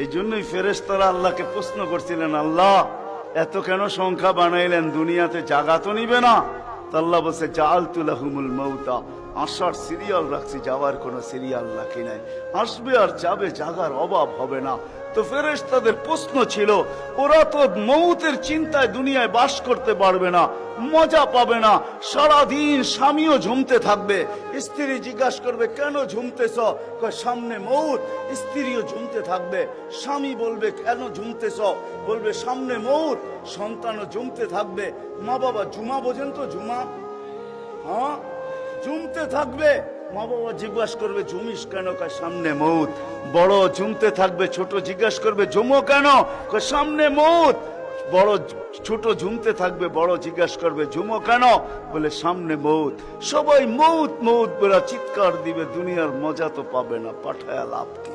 এই জন্যই ফেরেশতারা আল্লাহকে প্রশ্ন করছিলেন, আল্লাহ এত কেন সংখ্যা বানাইলেন, দুনিয়াতে জাগা তো নিবে না? তো আল্লাহ বলছে, জাআলতু লাহুমুল মাউতা, আসার সিরিয়াল রাখছি, যাওয়ার কোনো সিরিয়াল রাখি নাই। আসবে আর যাবে, জাগার অভাব হবে না। তো ফেরেশতাদের প্রশ্ন ছিল, ওরা তো মৌতের চিন্তায় দুনিয়ায় বাস করতে পারবে না, মজা পাবে না, সারাদিন স্বামীও ঝুমতে থাকবে। স্ত্রী জিজ্ঞাসা করবে, কেন ঝুমতেছ? কয়, সামনে মৌত। স্ত্রীও ঝুমতে থাকবে, স্বামী বলবে, কেন ঝুমতেছ? বলবে, সামনে মৌত। সন্তানও ঝুমতে থাকবে। মা বাবা জুমা বোঝেন তো? জুমা, হ্যাঁ, ঝুমতে থাকবে। মা বাবা জিজ্ঞাসা করবে, ঝুমিস কেন? কয়, সামনে মৌত। বড় ঝুমতে থাকবে, ছোট জিজ্ঞাসা করবে, ঝুমো কেন? কয়, সামনে মৌত। বড় ছোট ঝুমতে থাকবে, বড় জিজ্ঞাসা করবে, ঝুমো কেন? বলে, সামনে মৌত। সবাই মৌত মৌত বলে চিৎকার দিবে, দুনিয়ার মজা তো পাবে না, পাঠায় লাভ কি?